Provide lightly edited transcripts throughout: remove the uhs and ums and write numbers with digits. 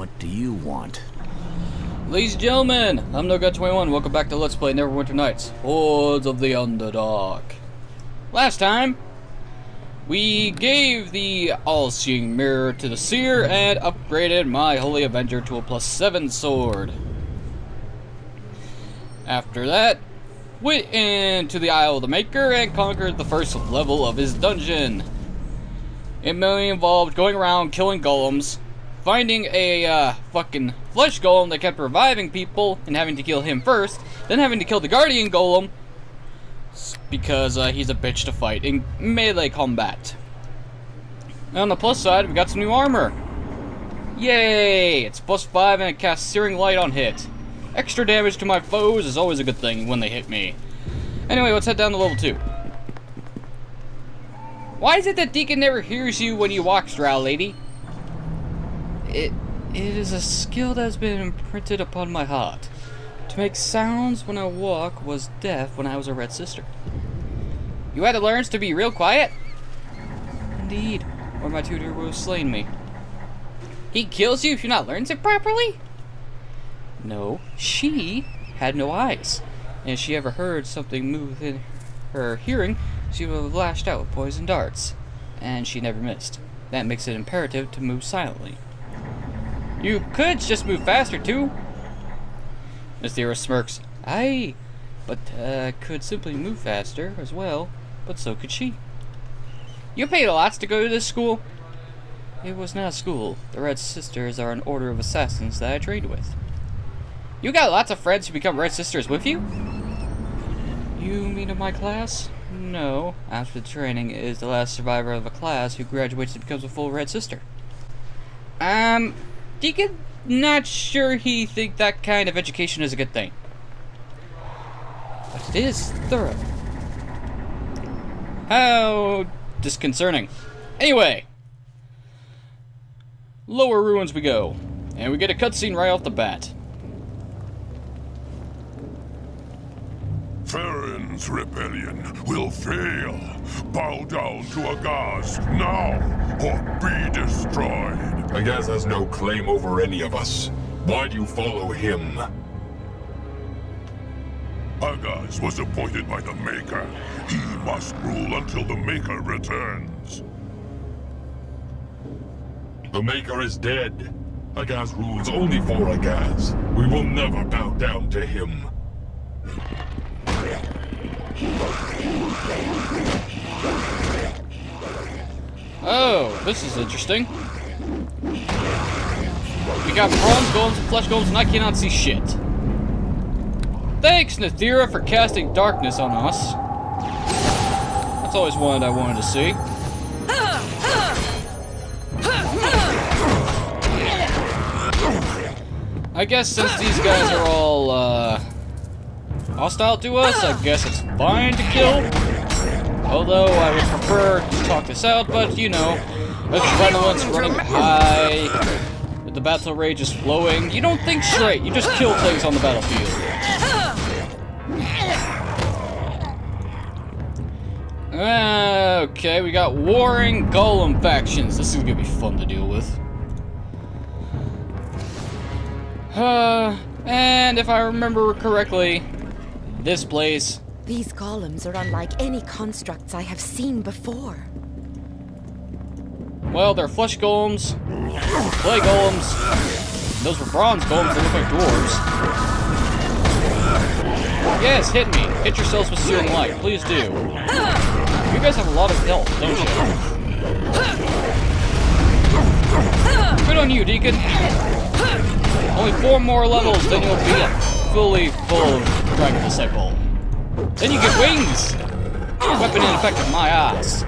What do you want? Ladies and gentlemen, I'm NoGod21. Welcome back to Let's Play Neverwinter Nights, Hordes of the Underdark. Last time, we gave the all-seeing mirror to the seer and upgraded my Holy Avenger to a +7 sword. After that, went into the Isle of the Maker and conquered the first level of his dungeon. It mainly involved going around killing golems, finding a fucking flesh golem that kept reviving people and having to kill him first, then having to kill the guardian golem because he's a bitch to fight in melee combat. And on the plus side, we got some new armor. Yay! It's +5 and it casts Searing Light on hit. Extra damage to my foes is always a good thing when they hit me. Anyway, let's head down to level 2. Why is it that Deacon never hears you when you walk, Drow Lady? It is a skill that has been imprinted upon my heart. To make sounds when I walk was deaf when I was a Red Sister. You had to learn to be real quiet? Indeed, or my tutor would have slain me. He kills you if you're not learning it properly? No, she had no eyes. And if she ever heard something move within her hearing, she would have lashed out with poison darts. And she never missed. That makes it imperative to move silently. You could just move faster too. Mysterious smirks. Aye, but could simply move faster as well, but so could she. You paid a lot to go to this school? It was not a school. The Red Sisters are an order of assassins that I trained with. You got lots of friends who become Red Sisters with you? You mean in my class? No. After the training is the last survivor of a class who graduates and becomes a full Red Sister. Deacon, not sure he think that kind of education is a good thing. But it is thorough. How disconcerting. Anyway. Lower ruins we go. And we get a cutscene right off the bat. Farron's rebellion will fail. Bow down to Agaz now, or be destroyed. Agaz has no claim over any of us. Why do you follow him? Agaz was appointed by the Maker. He must rule until the Maker returns. The Maker is dead. Agaz rules only for Agaz. We will never bow down to him. Oh, this is interesting. We got bronze golems and flesh golems, and I cannot see shit. Thanks, Nethira, for casting darkness on us. That's always one I wanted to see. I guess since these guys are all, hostile to us, I guess it's fine to kill. Although I would prefer to talk this out, but you know, adrenaline's running high, the battle rage is flowing. You don't think straight, you just kill things on the battlefield. Okay, we got warring golem factions. This is gonna be fun to deal with. And if I remember correctly, this place... These golems are unlike any constructs I have seen before. Well, they're flesh golems, clay golems, those were bronze golems that look like dwarves. Yes, hit me. Hit yourselves with Searing Light, please do. You guys have a lot of health, don't you? Good on you, Deacon. Only 4 more levels, then you'll be fully full Dragon Disciple. Then you get wings! Weapon ineffective, my ass.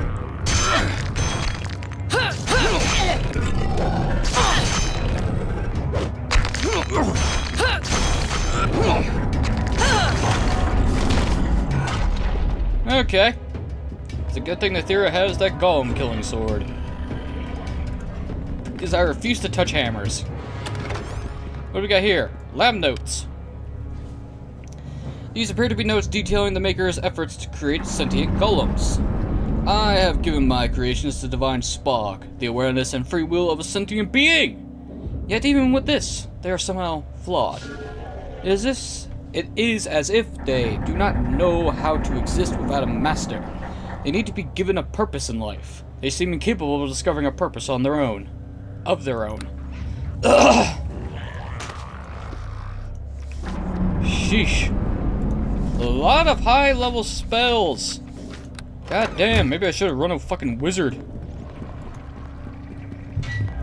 Okay. It's a good thing Nethira has that golem killing sword. Because I refuse to touch hammers. What do we got here? Lab notes. These appear to be notes detailing the Maker's efforts to create sentient golems. I have given my creations the divine spark, the awareness and free will of a sentient being. Yet even with this, they are somehow flawed. It is as if they do not know how to exist without a master. They need to be given a purpose in life. They seem incapable of discovering a purpose on their own. Of their own. Ugh. Sheesh. A lot of high-level spells. God damn, maybe I should have run a fucking wizard.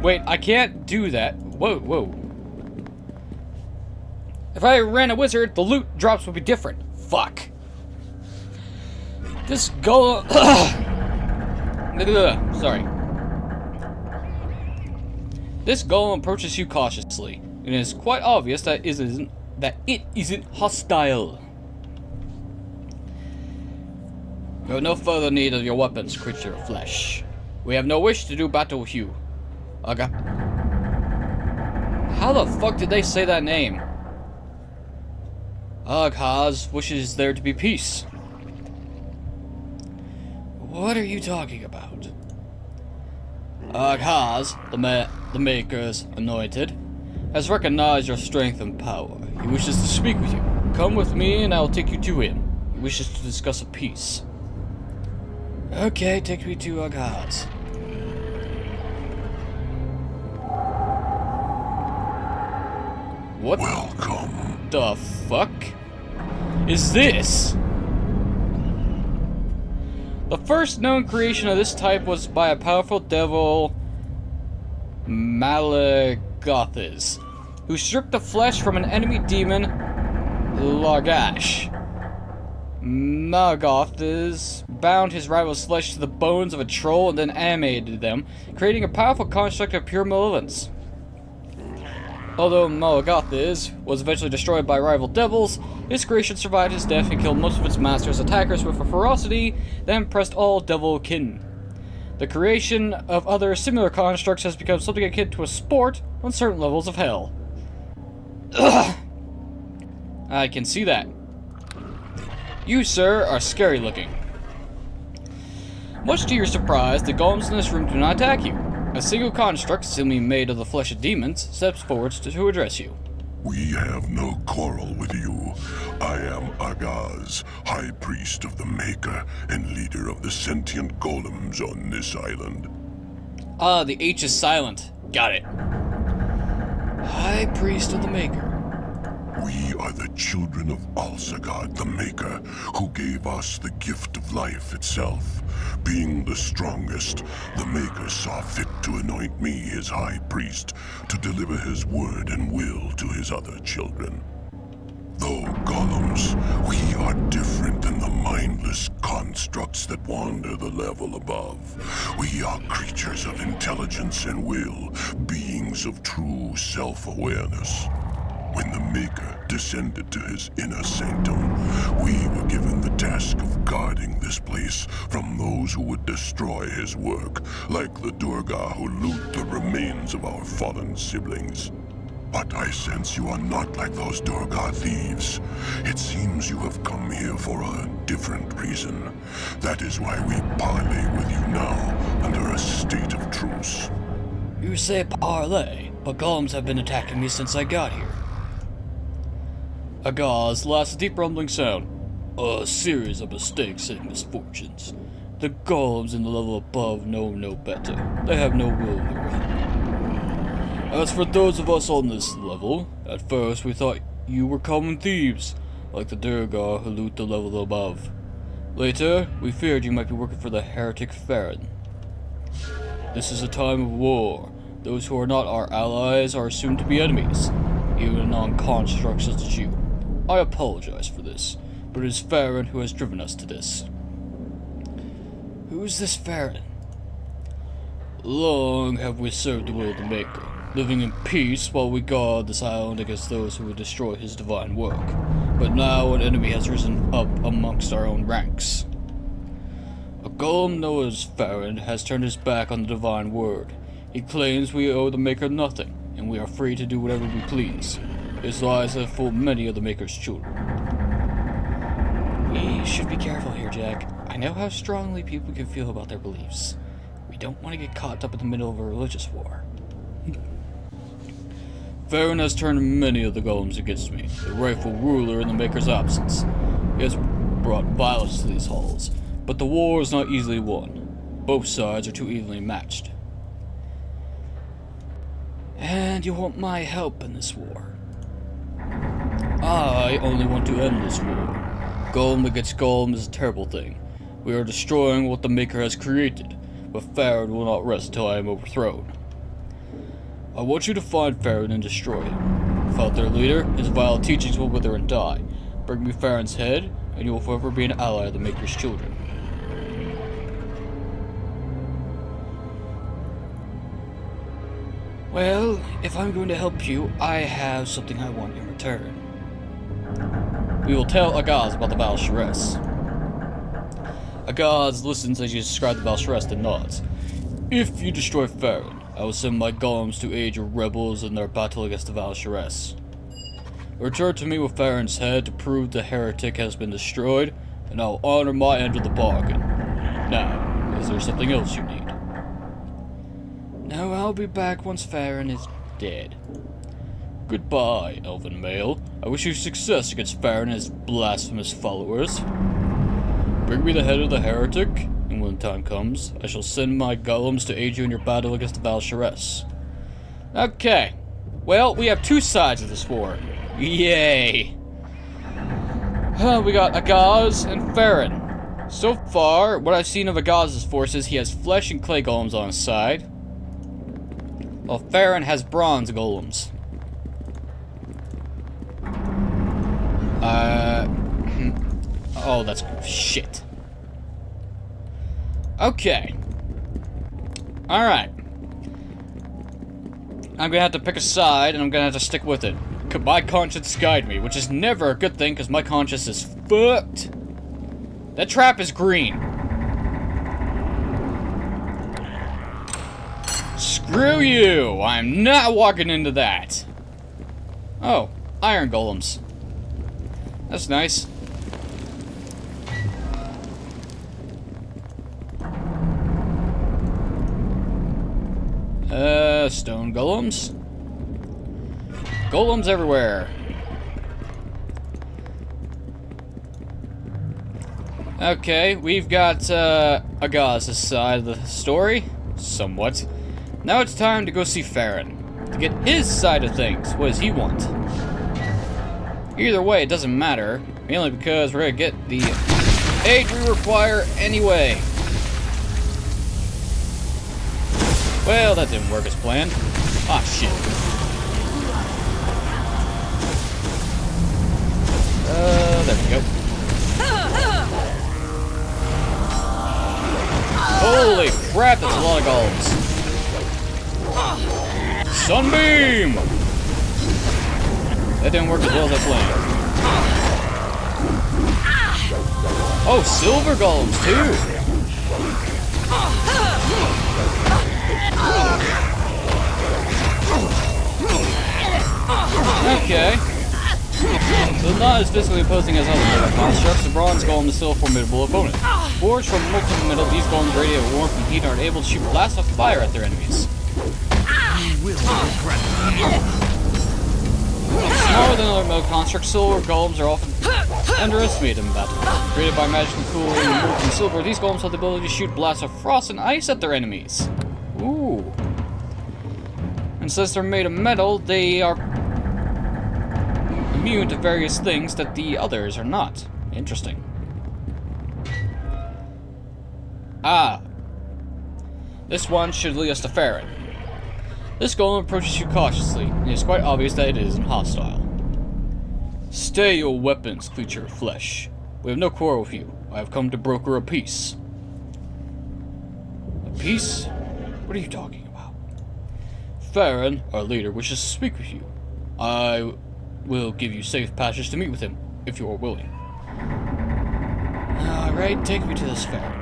Wait, I can't do that. Whoa, whoa. If I ran a wizard, the loot drops would be different. Fuck. This golem... Sorry. This golem approaches you cautiously, and it is quite obvious that it isn't hostile. You have no further need of your weapons, creature of flesh. We have no wish to do battle with you. Okay. How the fuck did they say that name? Aghaz wishes there to be peace. What are you talking about? Aghaz, the Maker's anointed, has recognized your strength and power. He wishes to speak with you. Come with me and I will take you to him. He wishes to discuss a peace. Okay, take me to Aghaz. What Welcome. the fuck is this? The first known creation of this type was by a powerful devil, Malagothas, who stripped the flesh from an enemy demon, Lagash. Malagothas bound his rival's flesh to the bones of a troll and then animated them, creating a powerful construct of pure malevolence. Although Malagothas was eventually destroyed by rival devils, his creation survived his death and killed most of its master's attackers with a ferocity that impressed all devil kin. The creation of other similar constructs has become something akin to a sport on certain levels of hell. Ugh. I can see that. You, sir, are scary looking. Much to your surprise, the golems in this room do not attack you. A single construct, seemingly made of the flesh of demons, steps forward to address you. We have no quarrel with you. I am Aghaz, High Priest of the Maker and leader of the sentient golems on this island. Ah, the H is silent. Got it. High Priest of the Maker. We are the children of Alsagard the Maker, who gave us the gift of life itself. Being the strongest, the Maker saw fit to anoint me his High Priest to deliver his word and will to his other children. Though golems, we are different than the mindless constructs that wander the level above. We are creatures of intelligence and will, beings of true self-awareness. When the Maker descended to his inner sanctum, we were given the task of guarding this place from those who would destroy his work, like the Durga who loot the remains of our fallen siblings. But I sense you are not like those Durga thieves. It seems you have come here for a different reason. That is why we parley with you now, under a state of truce. You say parley, but golems have been attacking me since I got here. Aghaz last a deep rumbling sound. A series of mistakes and misfortunes. The golems in the level above know no better. They have no will of their own. As for those of us on this level, at first we thought you were common thieves, like the Durga who loot the level above. Later, we feared you might be working for the heretic Farron. This is a time of war. Those who are not our allies are assumed to be enemies, even non-constructs such as you. I apologize for this, but it is Farron who has driven us to this. Who is this Farron? Long have we served the will of the Maker, living in peace while we guard this island against those who would destroy his divine work. But now an enemy has risen up amongst our own ranks. A golem known as Farron has turned his back on the divine word. He claims we owe the Maker nothing, and we are free to do whatever we please. His lies have fooled many of the Maker's children. We should be careful here, Jack. I know how strongly people can feel about their beliefs. We don't want to get caught up in the middle of a religious war. Farron has turned many of the golems against me, the rightful ruler in the Maker's absence. He has brought violence to these halls, but the war is not easily won. Both sides are too evenly matched. And you want my help in this war. I only want to end this war. Golem against golem is a terrible thing. We are destroying what the Maker has created, but Farron will not rest until I am overthrown. I want you to find Farron and destroy him. Without their leader, his vile teachings will wither and die. Bring me Farron's head, and you will forever be an ally of the Maker's children. Well, if I'm going to help you, I have something I want in return. We will tell Agaz about the Val-Sharess. Agaz listens as you describe the Val-Sharess and nods. If you destroy Farron, I will send my golems to aid your rebels in their battle against the Val-Sharess. Return to me with Farron's head to prove the heretic has been destroyed, and I will honor my end of the bargain. Now, is there something else you need? No, I'll be back once Farron is dead. Goodbye, elven male. I wish you success against Farron and his blasphemous followers. Bring me the head of the heretic, and when time comes, I shall send my golems to aid you in your battle against the Val-Sharess. Okay. Well, we have two sides of this war. Yay! We got Agaz and Farron. So far, what I've seen of Agaz's forces, he has flesh and clay golems on his side, while Farron has bronze golems. Oh, that's shit. Okay. Alright. I'm gonna have to pick a side, and I'm gonna have to stick with it. My conscience guide me, which is never a good thing, because my conscience is fucked. That trap is green. Screw you! I'm not walking into that. Oh, iron golems. That's nice. Stone golems. Golems everywhere. Okay, we've got Agaz's side of the story, somewhat. Now it's time to go see Farron, to get his side of things. What does he want? Either way, it doesn't matter, mainly because we're gonna get the aid we require anyway. Well, that didn't work as planned. Ah, shit. There we go. Holy crap, that's a lot of golems. Sunbeam! That didn't work as well as I planned. Oh, silver golems too! Okay. So not as physically opposing as other metal constructs, the bronze golem is still a formidable opponent. Forged from molten metal, these golems radiate warmth and heat and are able to shoot blasts of fire at their enemies. Smaller than other metal constructs, silver golems are often underestimated in battle. Created by magically cooling molten silver, these golems have the ability to shoot blasts of frost and ice at their enemies. Ooh. And since they're made of metal, they are immune to various things that the others are not. Interesting. Ah. This one should lead us to Farron. This golem approaches you cautiously, and it is quite obvious that it isn't hostile. Stay your weapons, creature of flesh. We have no quarrel with you. I have come to broker a peace. A peace? What are you talking about? Farron, our leader, wishes to speak with you. I will give you safe passage to meet with him, if you are willing. Alright, take me to this Farron.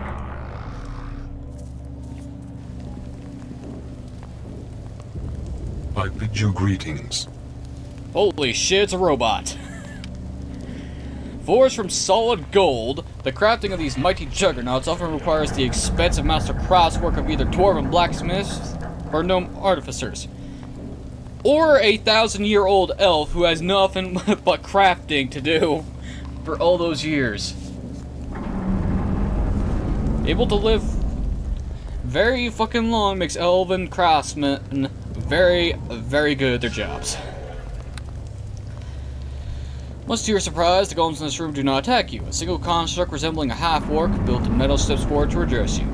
I bid you greetings. Holy shit, it's a robot. Forged from solid gold, the crafting of these mighty juggernauts often requires the expensive master craftswork of either dwarven blacksmiths or gnome artificers. Or a 1,000-year-old elf who has nothing but crafting to do for all those years. Able to live very fucking long makes elven craftsmen very, very good at their jobs. Much to your surprise, the golems in this room do not attack you. A single construct resembling a half-orc built in metal steps forward to address you.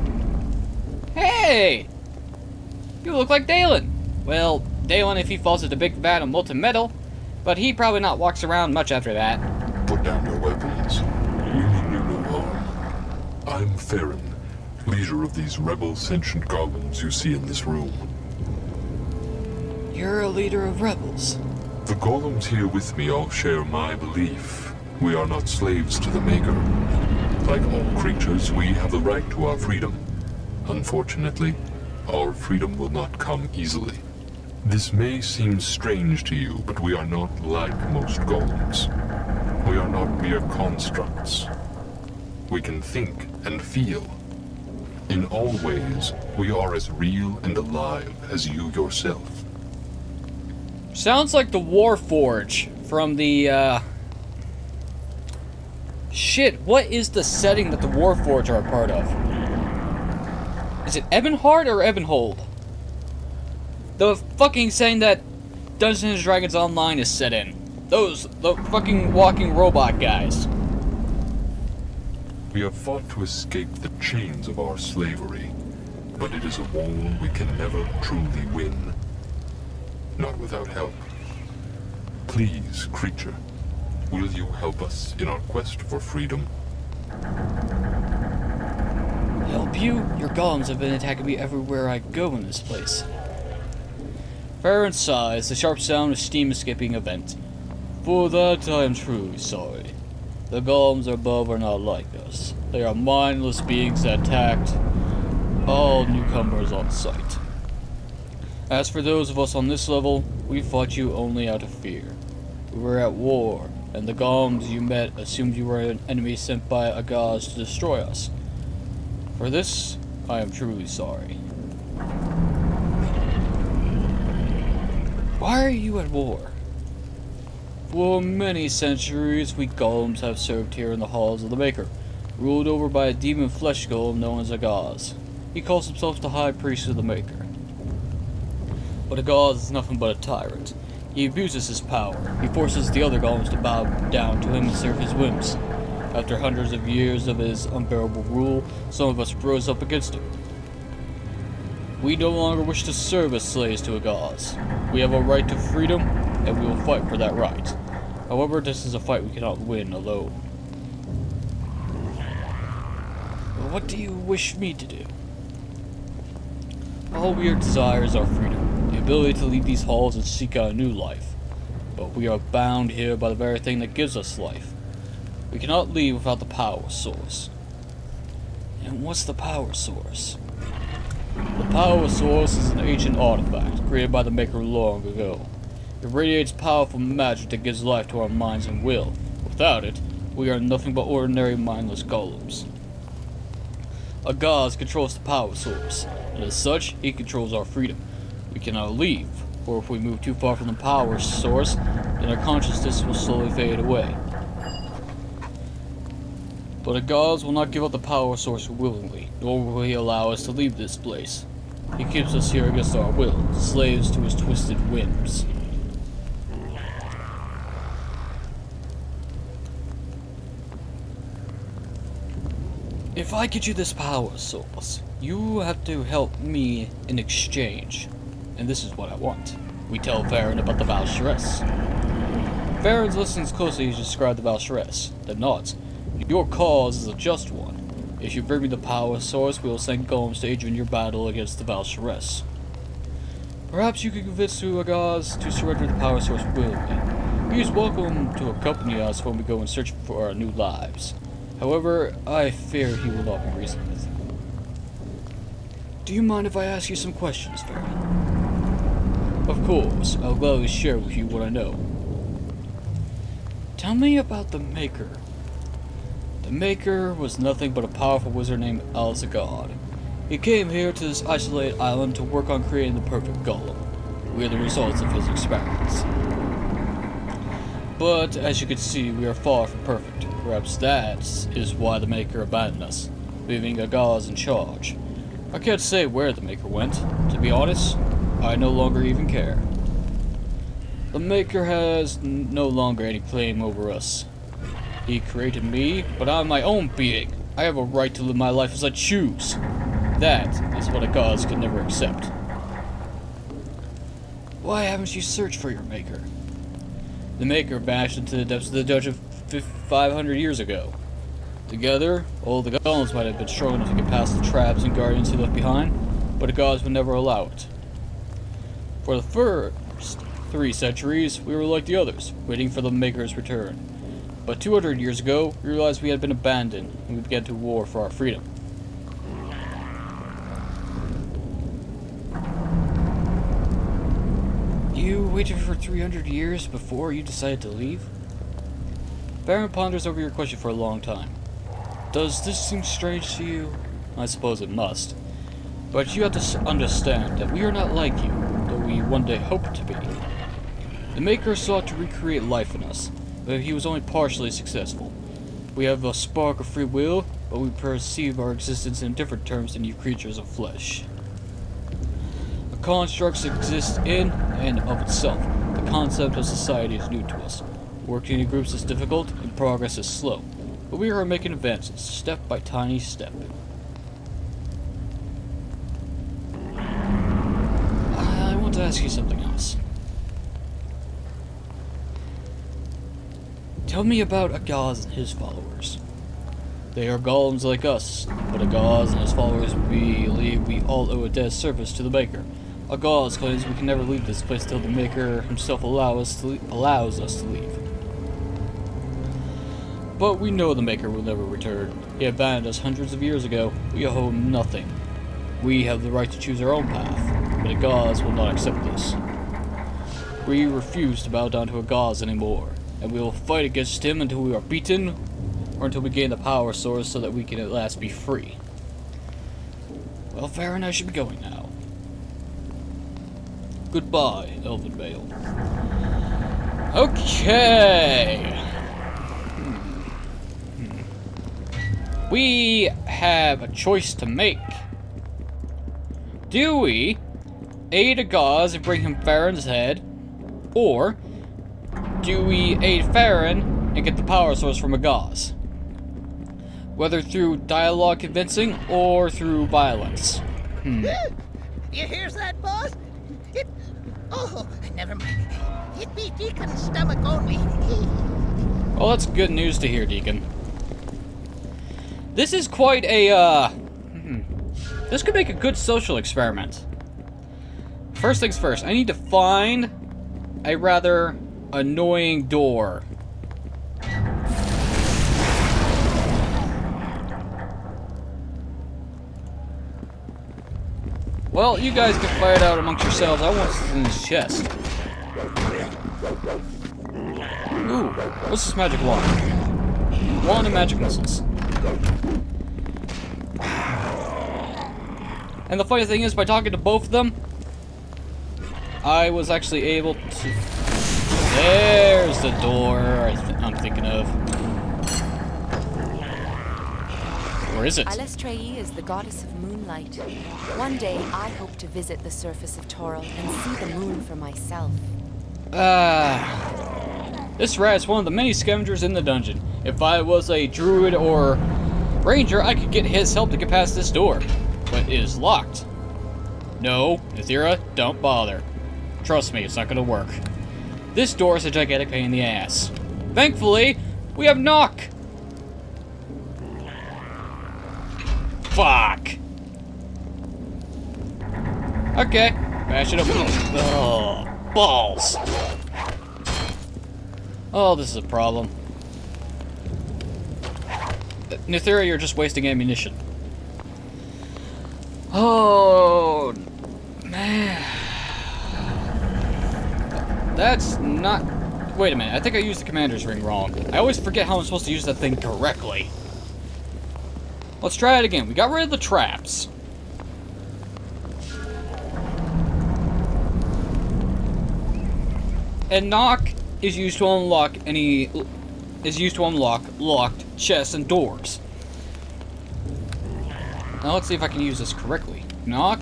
Hey! You look like Dalen. Well, Dalen if he falls into the big vat of molten metal, but he probably not walks around much after that. Put down your weapons. We mean you no harm. I'm Farron, leader of these rebel sentient golems you see in this room. You're a leader of rebels. The golems here with me all share my belief. We are not slaves to the Maker. Like all creatures, we have the right to our freedom. Unfortunately, our freedom will not come easily. This may seem strange to you, but we are not like most golems. We are not mere constructs. We can think and feel. In all ways, we are as real and alive as you yourself. Sounds like the Warforge from the, Shit, what is the setting that the Warforge are a part of? Is it Ebonheart or Ebonhold? The fucking setting that Dungeons & Dragons Online is set in. The fucking walking robot guys. We have fought to escape the chains of our slavery, but it is a war we can never truly win. Not without help. Please, creature, will you help us in our quest for freedom? Help you? Your golems have been attacking me everywhere I go in this place. Farron sighs, the sharp sound of steam escaping a vent. For that I am truly sorry. The golems above are not like us. They are mindless beings that attacked all newcomers on sight. As for those of us on this level, we fought you only out of fear. We were at war, and the golems you met assumed you were an enemy sent by Agaz to destroy us. For this, I am truly sorry. Why are you at war? For many centuries, we golems have served here in the halls of the Maker, ruled over by a demon flesh golem known as Agaz. He calls himself the High Priest of the Maker. But Agaz is nothing but a tyrant. He abuses his power. He forces the other golems to bow down to him and serve his whims. After hundreds of years of his unbearable rule, some of us rose up against him. We no longer wish to serve as slaves to Agaz. We have a right to freedom, and we will fight for that right. However, this is a fight we cannot win alone. What do you wish me to do? All we desire is our freedom, the ability to leave these halls and seek out a new life. But we are bound here by the very thing that gives us life. We cannot leave without the power source. And what's the power source? The power source is an ancient artifact created by the Maker long ago. It radiates powerful magic that gives life to our minds and will. Without it, we are nothing but ordinary mindless golems. Agaz controls the power source, and as such, he controls our freedom. We cannot leave, or if we move too far from the power source, then our consciousness will slowly fade away. But Agaz will not give up the power source willingly, nor will he allow us to leave this place. He keeps us here against our will, slaves to his twisted whims. If I get you this power source, you have to help me in exchange. And this is what I want. We tell Farron about the Valsharess. Farron listens closely as you describe the Valsharess, then nods. Your cause is a just one. If you bring me the power source, we will send golems to aid you in your battle against the Valsharess. Perhaps you can convince Agaz to surrender the power source willingly. He is welcome to accompany us when we go in search for our new lives. However, I fear he will not be reasoned with. Do you mind if I ask you some questions, Farron? Of course, I'll gladly share with you what I know. Tell me about the Maker. The Maker was nothing but a powerful wizard named Alzagad. He came here to this isolated island to work on creating the perfect golem. We are the results of his experiments. But, as you can see, we are far from perfect. Perhaps that is why the Maker abandoned us, leaving a Gauss in charge. I can't say where the Maker went. To be honest, I no longer even care. The Maker has no longer any claim over us. He created me, but I'm my own being. I have a right to live my life as I choose. That is what a Gauss could never accept. Why haven't you searched for your Maker? The Maker vanished into the depths of the dungeon 500 years ago. Together, all the golems might have been strong enough to get past the traps and guardians he left behind, but the gods would never allow it. For the first 3 centuries, we were like the others, waiting for the Maker's return. But 200 years ago, we realized we had been abandoned, and we began to war for our freedom. You waited for 300 years before you decided to leave? Baron ponders over your question for a long time. Does this seem strange to you? I suppose it must. But you have to understand that we are not like you, though we one day hope to be. The Maker sought to recreate life in us, but he was only partially successful. We have a spark of free will, but we perceive our existence in different terms than you creatures of flesh. The constructs exist in and of itself. The concept of society is new to us. Working in groups is difficult, and progress is slow. But we are making advances, step by tiny step. I want to ask you something else. Tell me about a Gauss and his followers. They are golems like us, but a Gauss and his followers believe we all owe a debt service to the Maker. A Gauss claims we can never leave this place till the Maker himself allows us to leave. But we know the Maker will never return. He abandoned us hundreds of years ago. We owe him nothing. We have the right to choose our own path, but a Gauss will not accept this. We refuse to bow down to a Gauss anymore, and we will fight against him until we are beaten, or until we gain the power source so that we can at last be free. Well, Farron, I should be going now. Goodbye, Elven Vale. Okay. We have a choice to make. Do we aid a Gauss and bring him Farron's head, or do we aid Farron and get the power source from a Gauss? Whether through dialogue convincing or through violence. You hears that, boss? Never mind. It be Deacon's stomach only. Well, that's good news to hear, Deacon. This is quite a, this could make a good social experiment. First things first, I need to find a rather annoying door. Well, you guys can fight it out amongst yourselves. I want this in his chest. Ooh, what's this magic wand? Wand of magic missiles. And the funny thing is, by talking to both of them, I was actually able to... There's the door I'm thinking of. Or is it? Alestreyi is the goddess of moonlight. One day, I hope to visit the surface of Toril and see the moon for myself. This rat is one of the many scavengers in the dungeon. If I was a druid or ranger, I could get his help to get past this door. But it is locked. No, Nithira, don't bother. Trust me, it's not gonna work. This door is a gigantic pain in the ass. Thankfully, we have knock! Fuck! Okay, bash it open. Oh, balls! Oh, this is a problem. Nithira, you're just wasting ammunition. Oh, man. That's not... Wait a minute, I think I used the commander's ring wrong. I always forget how I'm supposed to use that thing correctly. Let's try it again. We got rid of the traps. and knock is used to unlock locked chests and doors. Now let's see if I can use this correctly. Knock.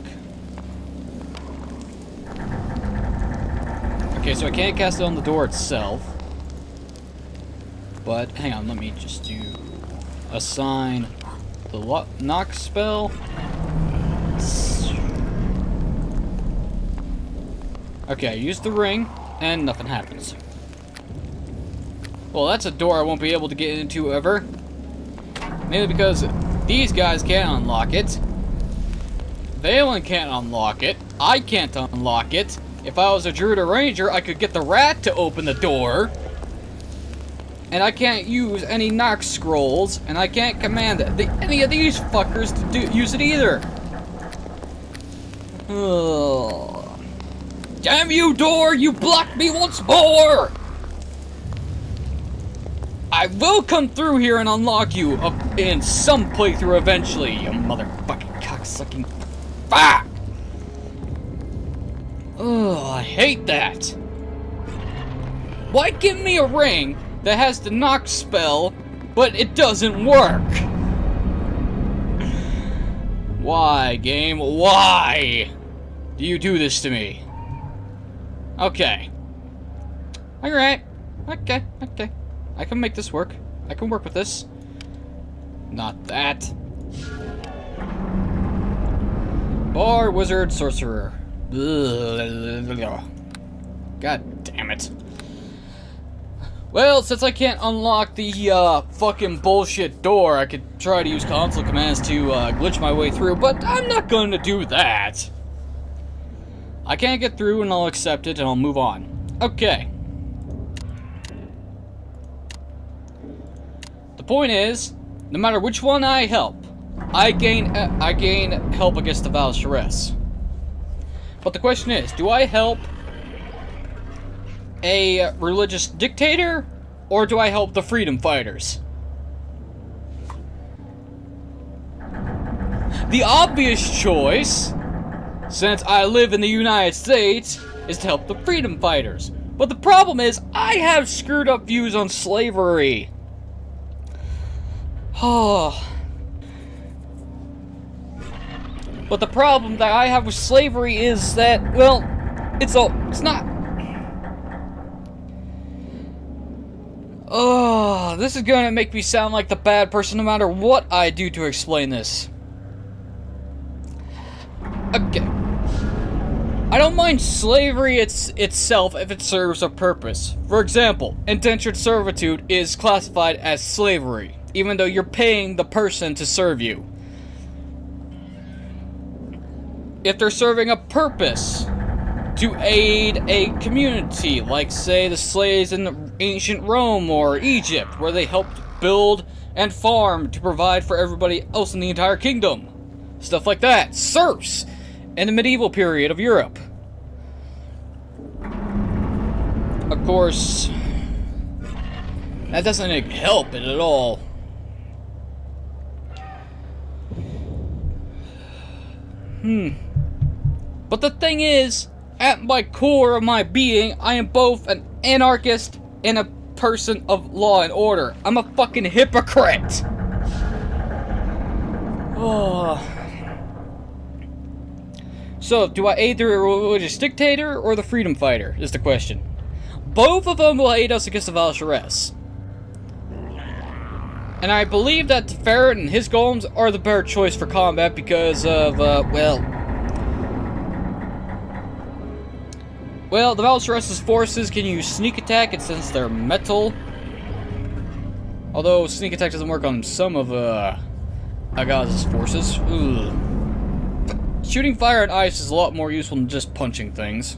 Okay, so I can't cast it on the door itself. But hang on, let me just do assign the knock spell. Okay, use the ring, and nothing happens. Well, that's a door I won't be able to get into ever. Mainly because these guys can't unlock it. Valen can't unlock it. I can't unlock it. If I was a druid or ranger, I could get the rat to open the door. And I can't use any knock scrolls, and I can't command any of these fuckers to use it either. Ugh. Damn you, door! You blocked me once more! I will come through here and unlock you in some playthrough eventually, you motherfucking cocksucking fuck! Ugh, I hate that. Why give me a ring that has the knock spell, but it doesn't work? Why, game? Why do you do this to me? Okay. Alright. Okay. I can make this work. I can work with this. Not that. Bard, wizard, sorcerer. God damn it. Well, since I can't unlock the fucking bullshit door, I could try to use console commands to glitch my way through, but I'm not going to do that. I can't get through, and I'll accept it, and I'll move on. Okay. The point is, no matter which one I help, I gain help against the Val'Sharess. But the question is, do I help a religious dictator, or do I help the freedom fighters? The obvious choice, since I live in the United States, is to help the freedom fighters. But the problem is, I have screwed up views on slavery. Oh. But the problem that I have with slavery is that, well, it's not. Oh, this is gonna make me sound like the bad person no matter what I do to explain this. Okay. I don't mind slavery itself if it serves a purpose. For example, indentured servitude is classified as slavery, even though you're paying the person to serve you. If they're serving a purpose to aid a community, like say the slaves in ancient Rome or Egypt, where they helped build and farm to provide for everybody else in the entire kingdom. Stuff like that. Serfs in the medieval period of Europe. Of course, that doesn't help it at all. But the thing is, at my core of my being, I am both an anarchist and a person of law and order. I'm a fucking hypocrite! Oh. So, do I aid the religious dictator or the freedom fighter, is the question. Both of them will aid us against the Val'Sharess. And I believe that the Ferret and his golems are the better choice for combat because of, well, the Val'Sharess's forces can use sneak attack, and since they're metal, although sneak attack doesn't work on some of Agaz's forces. Ugh. Shooting fire and ice is a lot more useful than just punching things.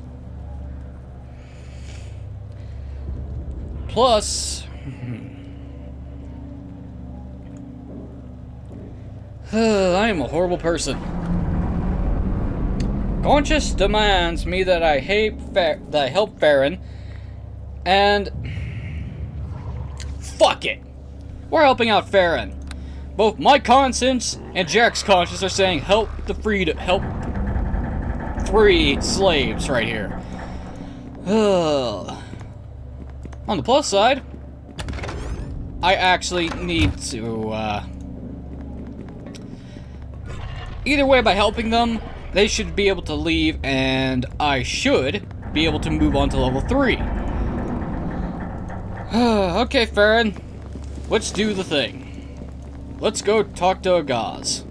Plus, I am a horrible person. Conscience demands me that I help Farron, and fuck it, we're helping out Farron. Both my conscience and Jack's conscience are saying help free slaves right here. On the plus side, I actually need to, either way, by helping them, they should be able to leave, and I should be able to move on to level 3. Okay, Farron. Let's do the thing. Let's go talk to Agaz.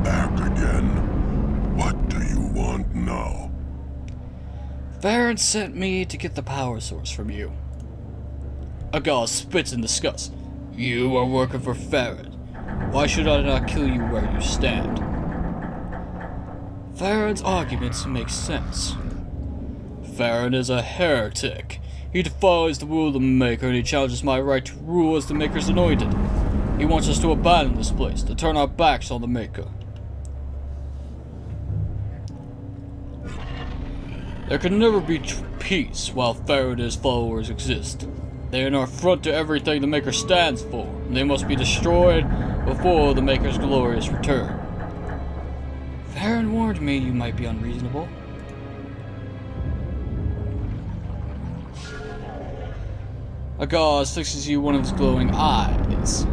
Back again. What do you want now? Farron sent me to get the power source from you. Agaz spits in disgust. You are working for Farron. Why should I not kill you where you stand? Farron's arguments make sense. Farron is a heretic. He defies the will of the Maker, and he challenges my right to rule as the Maker's anointed. He wants us to abandon this place, to turn our backs on the Maker. There can never be peace while Farron and his followers exist. They are an affront to everything the Maker stands for, and they must be destroyed before the Maker's glorious return. Farron warned me you might be unreasonable. Agaz fixes you one of his glowing eyes.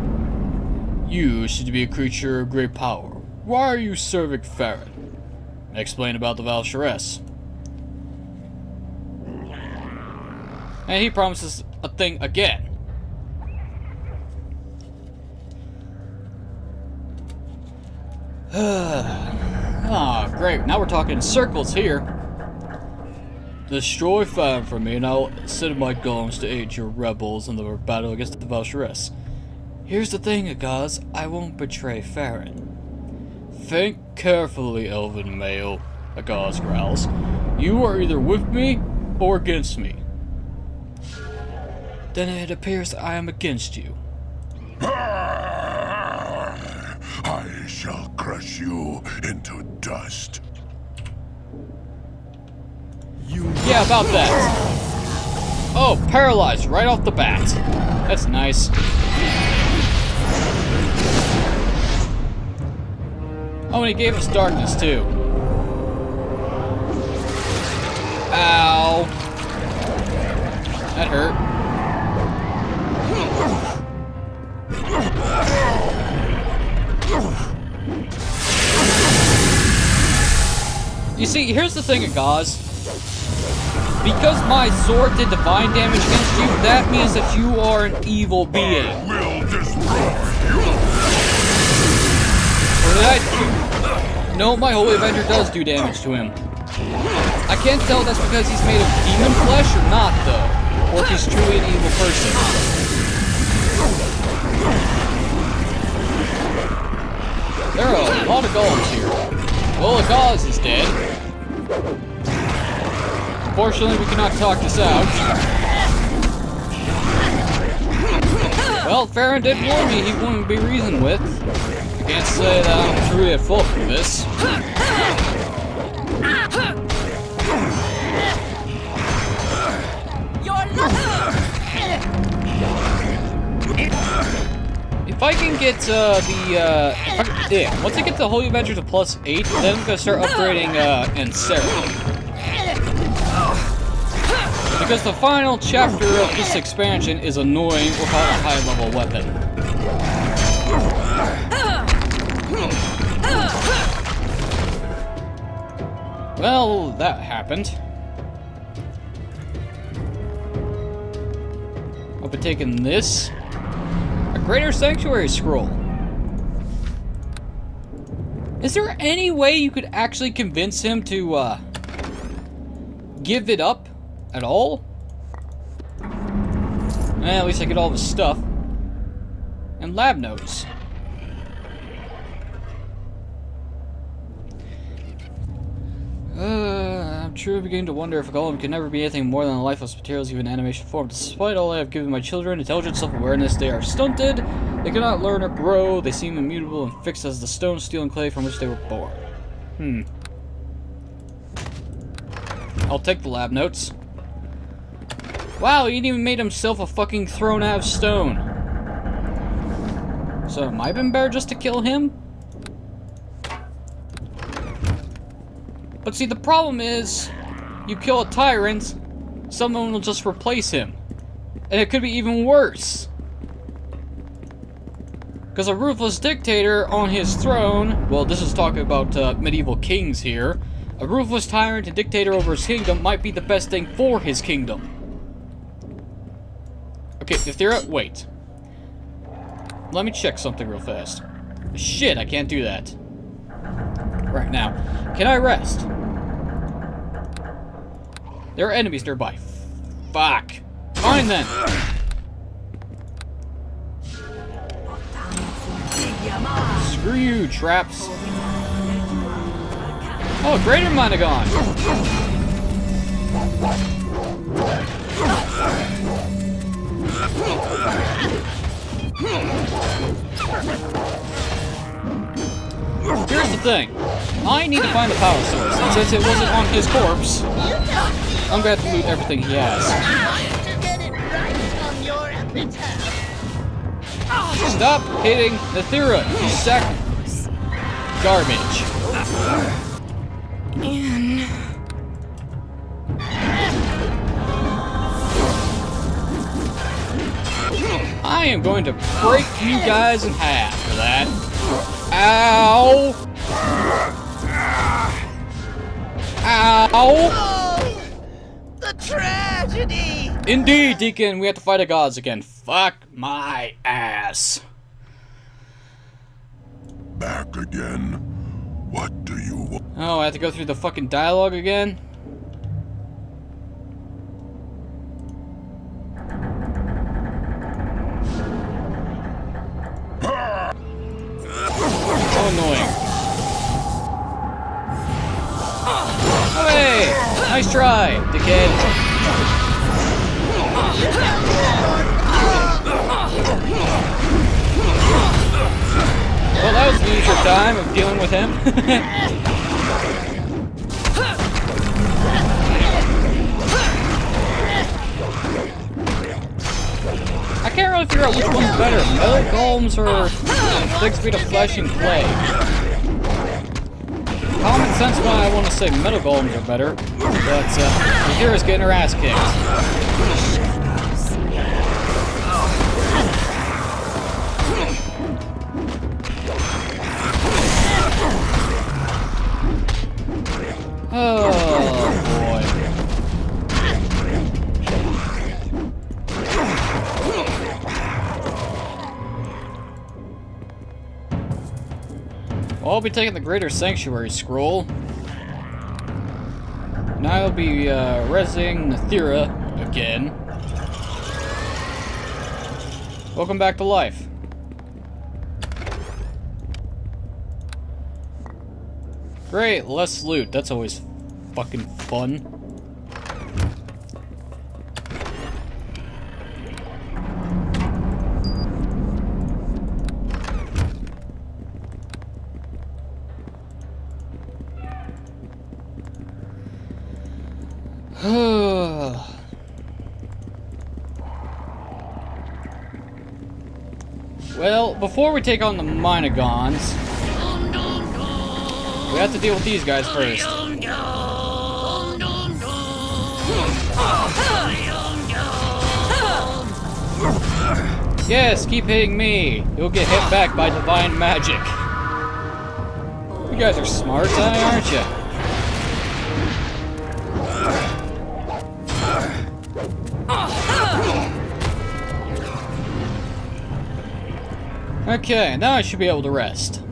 You should be a creature of great power. Why are you serving Farron? Explain about the Valsharess. And he promises a thing again. Ah, great. Now we're talking in circles here. Destroy Farron for me, and I'll send my golems to aid your rebels in the battle against the Valsharess. Here's the thing, Agaz. I won't betray Farron. Think carefully, elven male, Agaz growls. You are either with me or against me. Then it appears that I am against you. I shall crush you into dust. Yeah, about that. Oh, paralyzed right off the bat. That's nice. Oh, and he gave us darkness, too. Ow. That hurt. You see, here's the thing, Agaz. Because my sword did divine damage against you, that means that you are an evil being. Will destroy you. Or did I do? No, my Holy Avenger does do damage to him. I can't tell if that's because he's made of demon flesh or not, though. Or if he's truly an evil person. There are a lot of golems here. Well, Agaz is dead. Unfortunately, we cannot talk this out. Well, Farron did warn me he wouldn't be reasoned with. I can't say that I'm truly at fault for this. If I can get once I get the Holy Avenger to +8, then I'm gonna start upgrading Ansera. Because the final chapter of this expansion is annoying without a high-level weapon. Well, that happened. I'll be taking this. A Greater Sanctuary Scroll. Is there any way you could actually convince him to, give it up? At all? At least I get all the stuff. And lab notes. I'm truly beginning to wonder if a golem can never be anything more than a lifeless materials, even animation form. Despite all I have given my children, intelligence, self-awareness, they are stunted. They cannot learn or grow. They seem immutable and fixed as the stone, steel, and clay from which they were born. I'll take the lab notes. Wow, he even made himself a fucking throne out of stone. So it might have been better just to kill him? But see, the problem is, you kill a tyrant, someone will just replace him. And it could be even worse. Because a ruthless dictator on his throne, well, this is talking about medieval kings here, a ruthless tyrant and dictator over his kingdom might be the best thing for his kingdom. Okay, Thera, wait. Let me check something real fast. Shit, I can't do that. Right now. Can I rest? There are enemies nearby. Fuck. Fine then. Screw you, traps. Oh, greater might have gone. Here's the thing. I need to find the power source, and since it wasn't on his corpse, I'm gonna have to loot everything he has. To get it right on your epitaph. Stop hitting the Thera, you sack garbage. I am going to break you guys in half for that. Ow! Ow! Oh, the tragedy! Indeed, Deacon, we have to fight the gods again. Fuck my ass. Back again? What do you want? Oh, I have to go through the fucking dialogue again? So annoying. Hey! Nice try, dickhead. Well, that was the usual time of dealing with him. I can't really figure out which one's better, metal golems or 6 feet of flesh and clay. Common sense why I want to say metal golems are better, but the hero's getting her ass kicked. Oh boy. Well, I'll be taking the Greater Sanctuary Scroll. And I'll be resing Thera again. Welcome back to life. Great, less loot. That's always fucking fun. Well, before we take on the Minogons, we have to deal with these guys first. Yes, keep hitting me. You'll get hit back by divine magic. You guys are smart, aren't you? Okay, now I should be able to rest.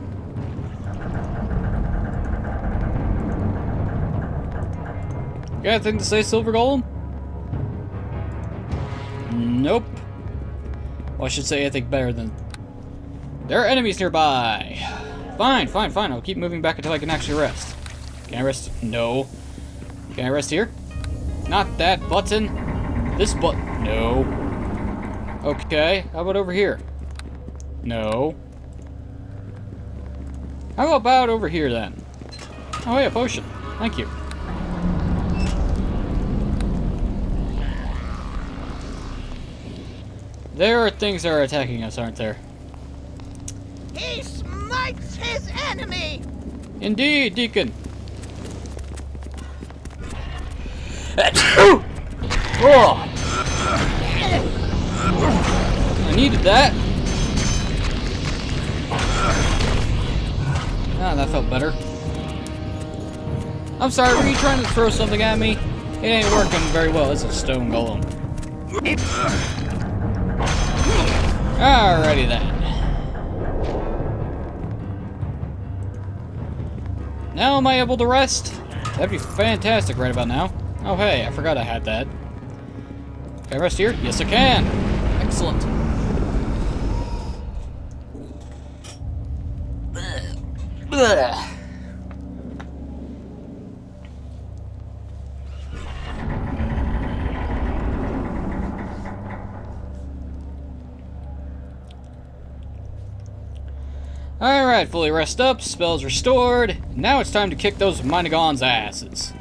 Got anything to say, Silver Golem? Nope. Well, I should say anything better than... There are enemies nearby. Fine, fine, fine. I'll keep moving back until I can actually rest. Can I rest? No. Can I rest here? Not that button. This button. No. Okay. How about over here? No. How about over here then? Oh yeah, potion. Thank you. There are things that are attacking us, aren't there? He smites his enemy! Indeed, Deacon. Oh. I needed that. Ah, that felt better. I'm sorry, were you trying to throw something at me? It ain't working very well. It's a stone golem. Alrighty then. Now am I able to rest? That'd be fantastic right about now. Oh hey, I forgot I had that. Can I rest here? Yes I can! Excellent. Blech. Alright, fully rest up, spells restored. Now it's time to kick those Minogons' asses.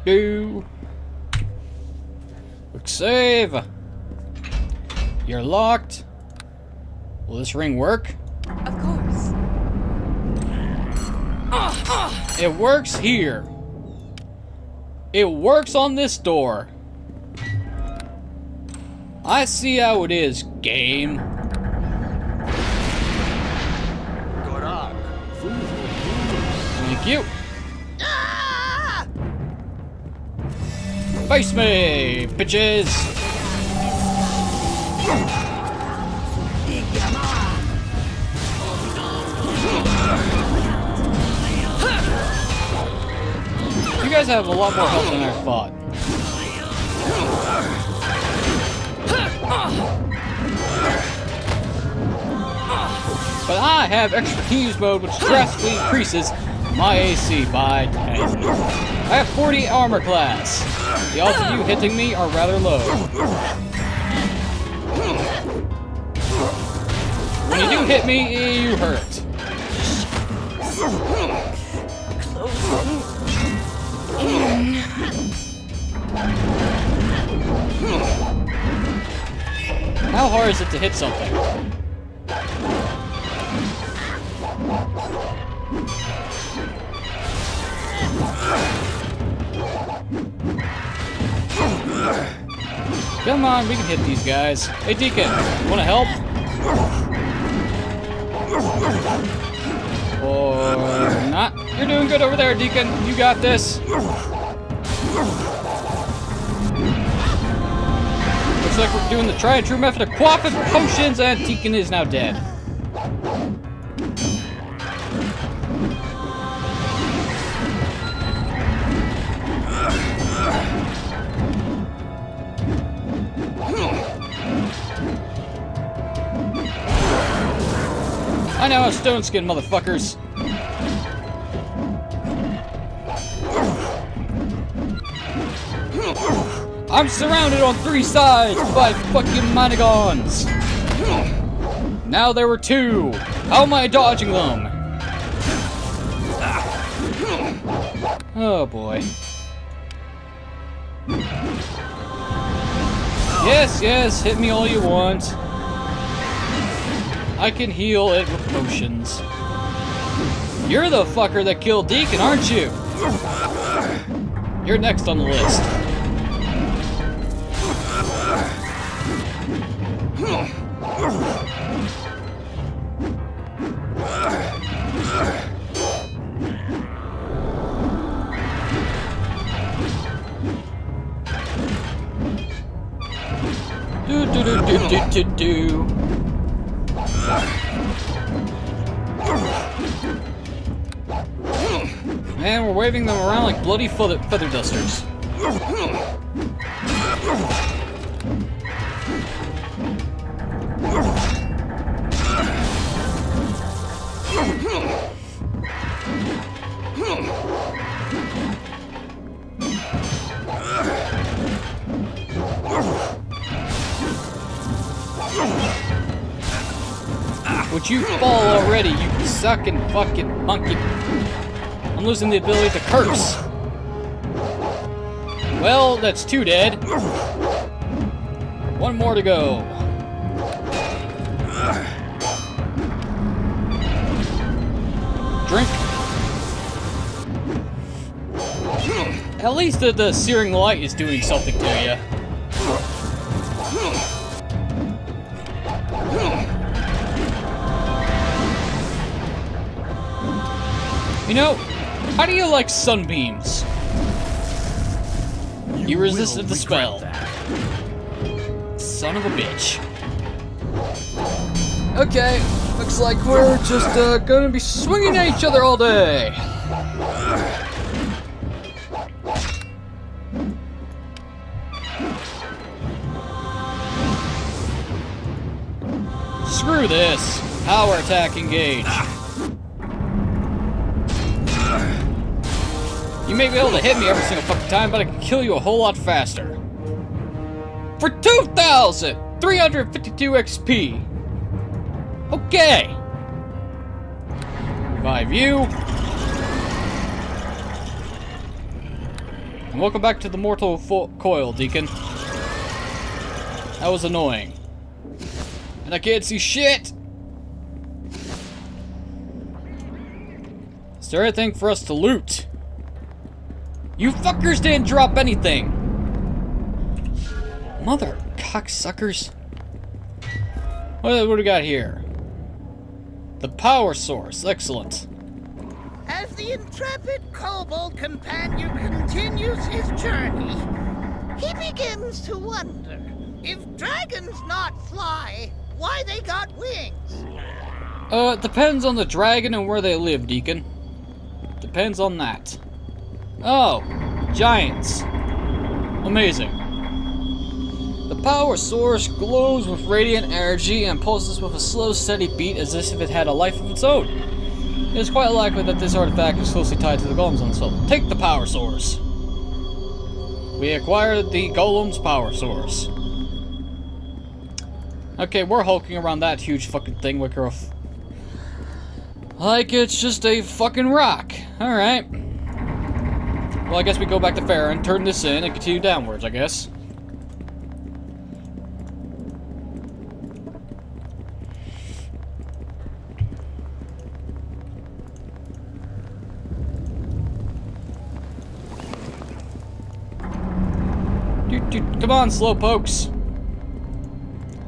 Do. Quick save. You're locked. Will this ring work? Of course. It works here. It works on this door. I see how it is, game. Thank you. Ah! Face me, bitches. You guys have a lot more health than I thought. But I have expertise mode, which drastically increases my AC by 10. I have 40 armor class. The odds of you hitting me are rather low. When you do hit me, you hurt. How hard is it to hit something? Come on, we can hit these guys. Hey, Deacon, wanna help? Or not? You're doing good over there, Deacon. You got this. Looks like we're doing the tried and true method of quaffing potions, and Deacon is now dead. I know, stone skin, motherfuckers. I'm surrounded on 3 sides by fucking Minogons. Now there were 2. How am I dodging them? Oh boy. Yes, yes, hit me all you want. I can heal it with potions. You're the fucker that killed Deacon, aren't you? You're next on the list. Do. Man, we're waving them around like bloody feather dusters. Would you fall already, you sucking fucking monkey? I'm losing the ability to curse. Well, that's 2 dead. 1 more to go. Drink. At least the searing light is doing something to you. You know, how do you like sunbeams? You resisted the spell. Son of a bitch. Okay, looks like we're just gonna be swinging at each other all day. Screw this. Power attack engage. You may be able to hit me every single fucking time, but I can kill you a whole lot faster. For 2,352 XP. Okay. Revive you. And welcome back to the mortal coil, Deacon. That was annoying. And I can't see shit! Is there anything for us to loot? You fuckers didn't drop anything! Mother cocksuckers. What do we got here? The power source, excellent. As the intrepid kobold companion continues his journey, he begins to wonder if dragons not fly, why they got wings. It depends on the dragon and where they live, Deacon. Depends on that. Oh, giants. Amazing. The power source glows with radiant energy and pulses with a slow, steady beat as if it had a life of its own. It is quite likely that this artifact is closely tied to the golems on this level. Take the power source. We acquired the golem's power source. Okay, we're hulking around that huge fucking thing like it's just a fucking rock. Alright. Well, I guess we go back to Farron, turn this in, and continue downwards, I guess. Come on, slowpokes.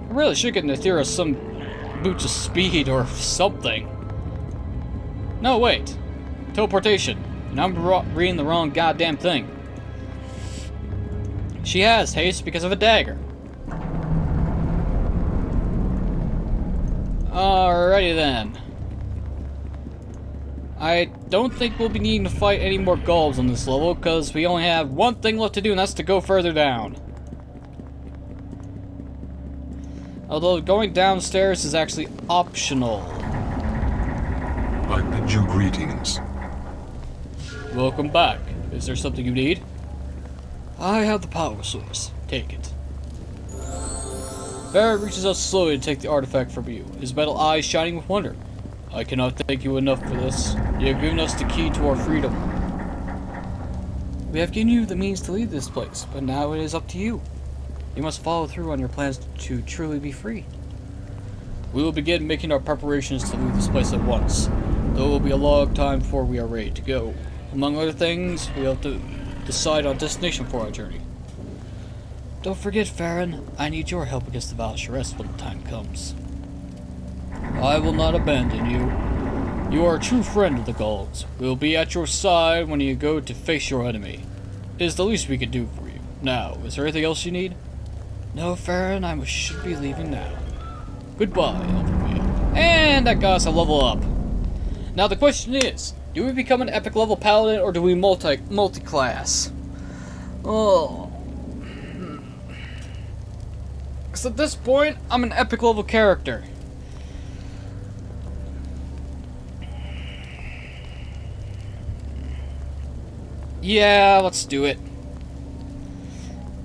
I really should get Nathira some boots of speed or something. No, wait. Teleportation. And I'm reading the wrong goddamn thing. She has haste because of a dagger. Alrighty then. I don't think we'll be needing to fight any more golems on this level, because we only have one thing left to do, and that's to go further down. Although going downstairs is actually optional. I bid you greetings. Welcome back. Is there something you need? I have the power source. Take it. Barrett reaches out slowly to take the artifact from you, his metal eyes shining with wonder. I cannot thank you enough for this. You have given us the key to our freedom. We have given you the means to leave this place, but now it is up to you. You must follow through on your plans to truly be free. We will begin making our preparations to leave this place at once, though it will be a long time before we are ready to go. Among other things, we have to decide on destination for our journey. Don't forget, Farron, I need your help against the Valsharess when the time comes. I will not abandon you. You are a true friend of the golems. We will be at your side when you go to face your enemy. It is the least we can do for you. Now, is there anything else you need? No, Farron, I should be leaving now. Goodbye, Eldermere. And that got us a level up. Now the question is, do we become an epic level paladin or do we multi-class? Oh. Because at this point, I'm an epic level character. Yeah, let's do it.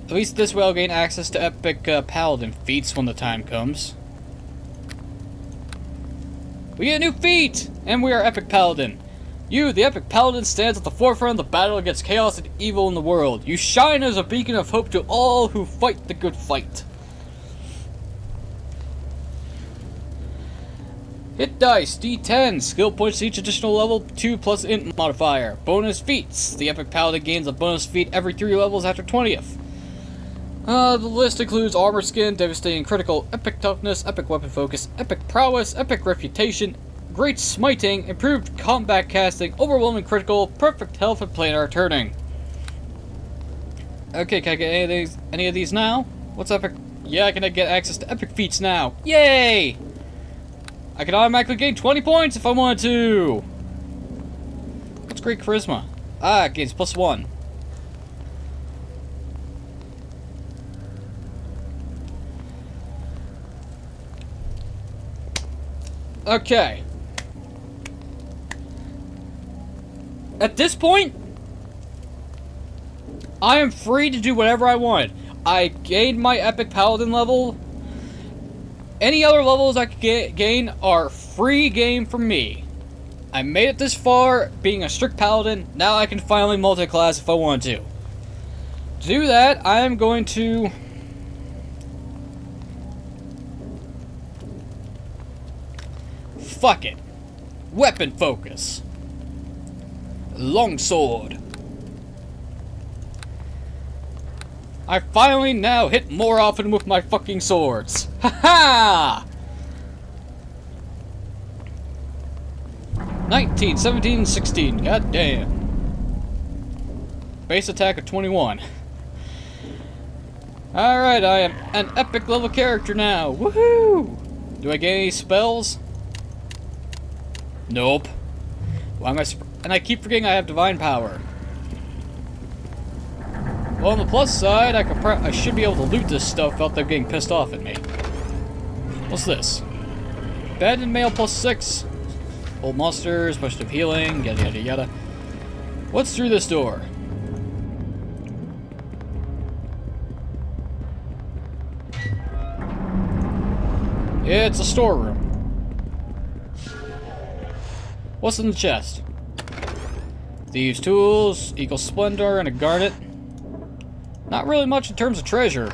At least this way I'll gain access to epic paladin feats when the time comes. We get a new feat! And we are epic paladin. You, the epic paladin, stands at the forefront of the battle against chaos and evil in the world. You shine as a beacon of hope to all who fight the good fight. Hit dice, D10, skill points each additional level, 2 plus int modifier. Bonus feats. The epic paladin gains a bonus feat every 3 levels after 20th. The list includes armor skin, devastating critical, epic toughness, epic weapon focus, epic prowess, epic reputation, great smiting, improved combat casting, overwhelming critical, perfect health, and planar turning. Okay, can I get any of these now? What's epic? Yeah, I can get access to epic feats now. Yay! I can automatically gain 20 points if I wanted to. What's great charisma? Ah, it gains +1. Okay. At this point, I am free to do whatever I want. I gained my epic paladin level. Any other levels I could gain are free game for me. I made it this far, being a strict paladin. Now I can finally multi-class if I want to. To do that, I am going to... Fuck it. Weapon focus. Longsword. I finally now hit more often with my fucking swords. Haha! 19, 17, 16. God damn. Base attack of 21. Alright, I am an epic level character now. Woohoo! Do I get any spells? Nope. Why am I and I keep forgetting I have divine power. Well, on the plus side, I should be able to loot this stuff without them getting pissed off at me. What's this? Abandoned mail +6. Old monsters, potion of healing, yada yada yada. What's through this door? It's a storeroom. What's in the chest? Thieves' tools, eagle splendor, and a garnet. Not really much in terms of treasure.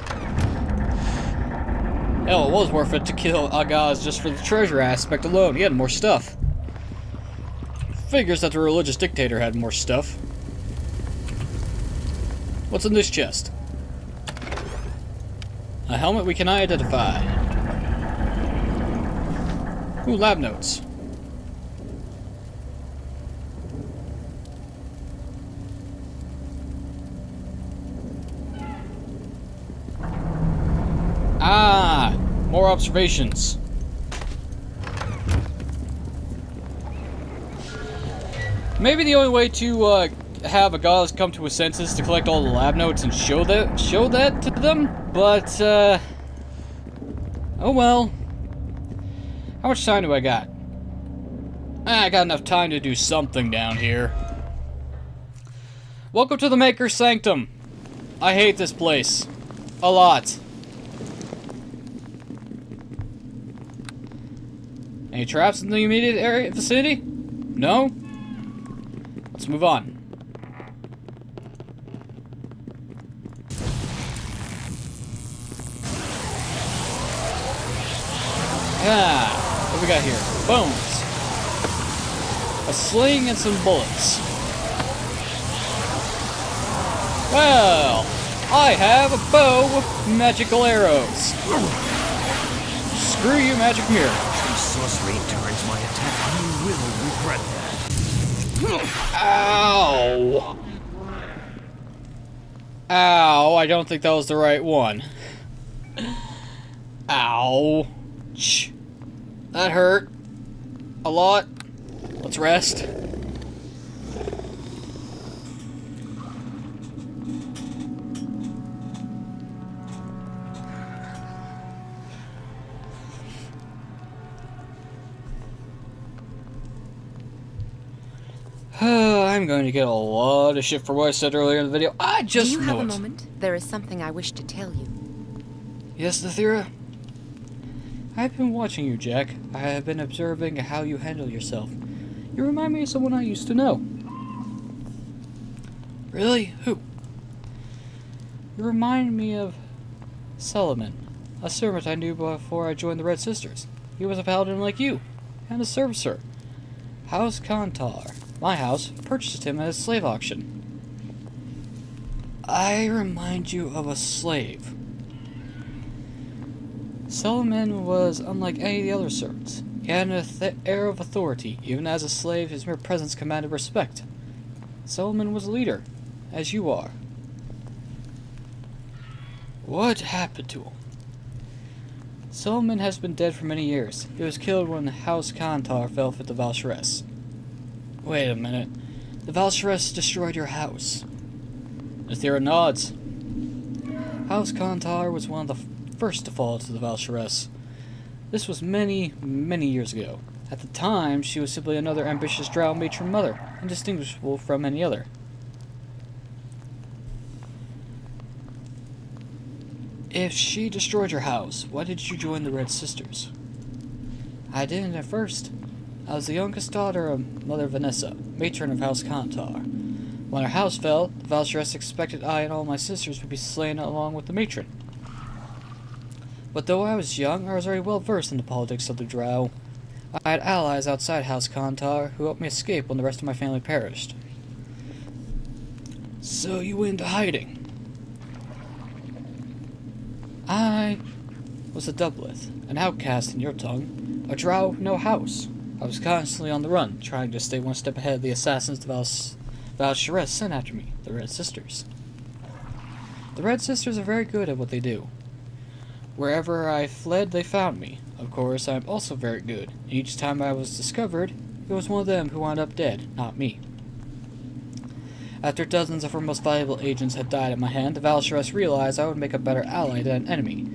Hell, it was worth it to kill Agaz just for the treasure aspect alone. He had more stuff. Figures that the religious dictator had more stuff. What's in this chest? A helmet we cannot identify. Ooh, lab notes. Ah, more observations. Maybe the only way to have a god come to his senses to collect all the lab notes and show that to them, but oh well. How much time do I got? I got enough time to do something down here. Welcome to the Maker's Sanctum. I hate this place. A lot. Any traps in the immediate area vicinity? No? Let's move on. Ah, what we got here? Bones. A sling and some bullets. Well, I have a bow with magical arrows. Screw you, magic mirror. Sorcery turns my attack. You will regret that. Ow! Ow, I don't think that was the right one. Ouch. That hurt. A lot. Let's rest. I'm going to get a lot of shit for what I said earlier in the video. I just know it. Do you have a moment? There is something I wish to tell you. Yes, Nathira? I've been watching you, Jack. I have been observing how you handle yourself. You remind me of someone I used to know. Really? Who? You remind me of Solomon, a servant I knew before I joined the Red Sisters. He was a paladin like you, and a servicer. House Kantar, my house, purchased him at a slave auction. I remind you of a slave. Solomon was unlike any of the other servants. He had an air of authority. Even as a slave, his mere presence commanded respect. Solomon was a leader, as you are. What happened to him? Solomon has been dead for many years. He was killed when House Kantar fell for the Valsharess. Wait a minute. The Valsharess destroyed your house. Athera nods. House Kantar was one of the first to fall to the Valsharess. This was many, many years ago. At the time, she was simply another ambitious drow matron mother, indistinguishable from any other. If she destroyed your house, why did you join the Red Sisters? I didn't at first. I was the youngest daughter of Mother Vanessa, matron of House Kantar. When her house fell, the Valsharess expected I and all my sisters would be slain along with the matron. But though I was young, I was very well versed in the politics of the drow. I had allies outside House Kantar who helped me escape when the rest of my family perished. So you went into hiding. I was a doubleth, an outcast in your tongue, a drow with no house. I was constantly on the run, trying to stay one step ahead of the assassins the Valsharess sent after me, the Red Sisters. The Red Sisters are very good at what they do. Wherever I fled, they found me. Of course, I am also very good. Each time I was discovered, it was one of them who wound up dead, not me. After dozens of her most valuable agents had died at my hand, the Valsharess realized I would make a better ally than an enemy.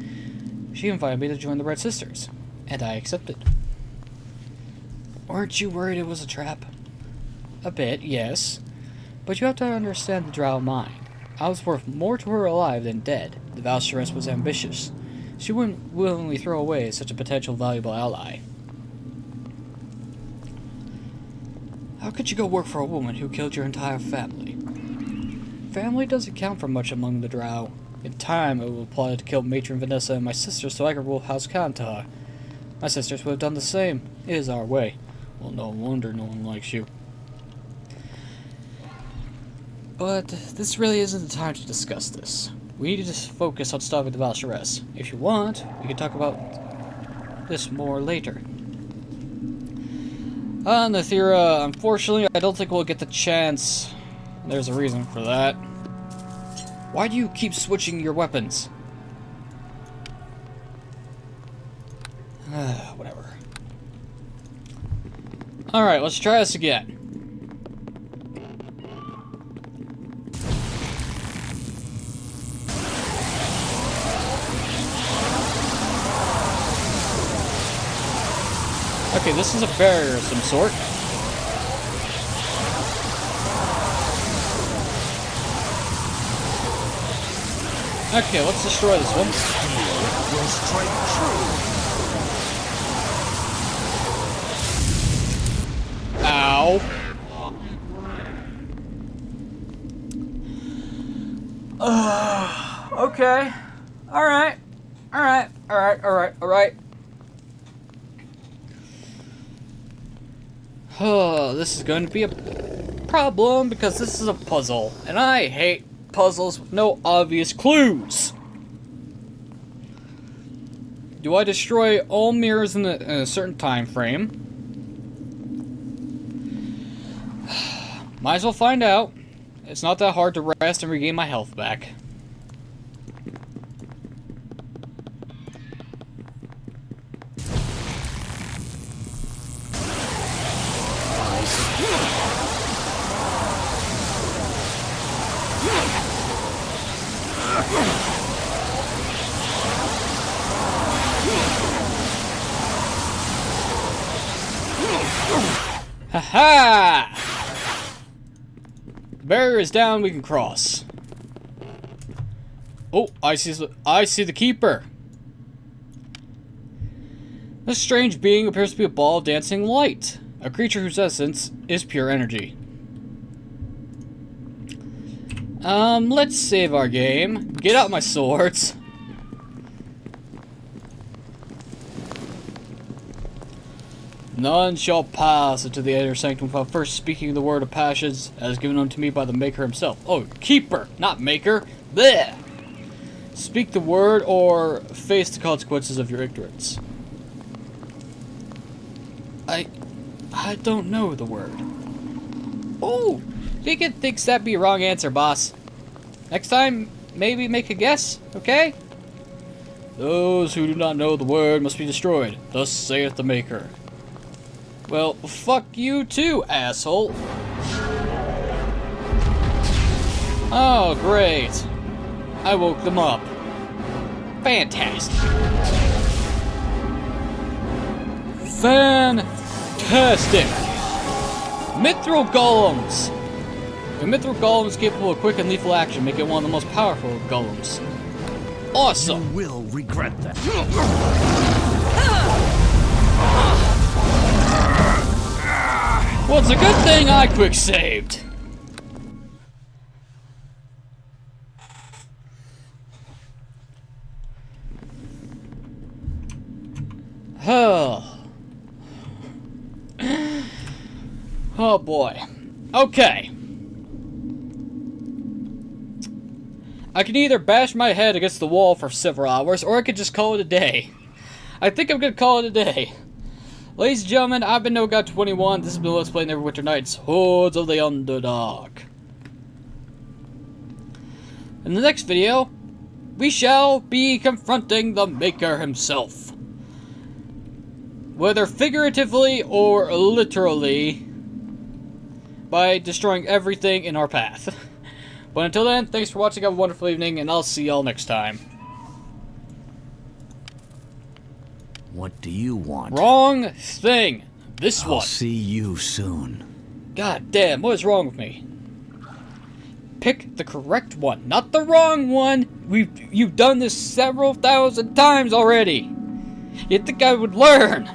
She invited me to join the Red Sisters, and I accepted. Weren't you worried it was a trap? A bit, yes. But you have to understand the drow mind. I was worth more to her alive than dead. The Valsharess was ambitious. She wouldn't willingly throw away such a potential valuable ally. How could you go work for a woman who killed your entire family? Family doesn't count for much among the drow. In time, I will plot to kill Matron Vanessa and my sisters so I could rule House Kantar. My sisters would have done the same. It is our way. Well, no wonder no one likes you. But this really isn't the time to discuss this. We need to just focus on stopping the Valsharess. If you want, we can talk about this more later. Nathira, unfortunately, I don't think we'll get the chance. There's a reason for that. Why do you keep switching your weapons? Whatever. Alright, let's try this again. Okay, this is a barrier of some sort. Okay, let's destroy this one. Will strike true. Ow. Okay. Alright. Oh, this is going to be a problem because this is a puzzle, and I hate puzzles with no obvious clues. Do I destroy all mirrors in a certain time frame? Might as well find out. It's not that hard to rest and regain my health back. Ha-ha! The barrier is down, we can cross. Oh, I see the keeper. This strange being appears to be a ball of dancing light. A creature whose essence is pure energy. Let's save our game. Get out my swords. None shall pass into the inner sanctum without first speaking the word of passions as given unto me by the Maker himself. Oh, Keeper, not Maker. Bleh! Speak the word or face the consequences of your ignorance. I don't know the word. Oh, Deacon thinks that'd be a wrong answer, boss. Next time, maybe make a guess, okay? Those who do not know the word must be destroyed. Thus saith the Maker. Well, fuck you too, asshole. Oh, great. I woke them up. Fantastic. Fantastic. Mithril Golems. A Mithril Golem is capable of quick and lethal action, making it one of the most powerful golems. Awesome. You will regret that. Well, it's a good thing I quick saved. Oh boy. Okay. I can either bash my head against the wall for several hours, or I could just call it a day. I think I'm gonna call it a day. Ladies and gentlemen, I've been NoGod21. This has been Let's Play Neverwinter Nights, Hordes of the Underdark. In the next video, we shall be confronting the Maker himself. Whether figuratively or literally, by destroying everything in our path. But until then, thanks for watching, have a wonderful evening, and I'll see y'all next time. What do you want? Wrong thing. This I'll one. see you soon. God damn, what is wrong with me? Pick the correct one, not the wrong one. You've done this several thousand times already. You'd think I would learn.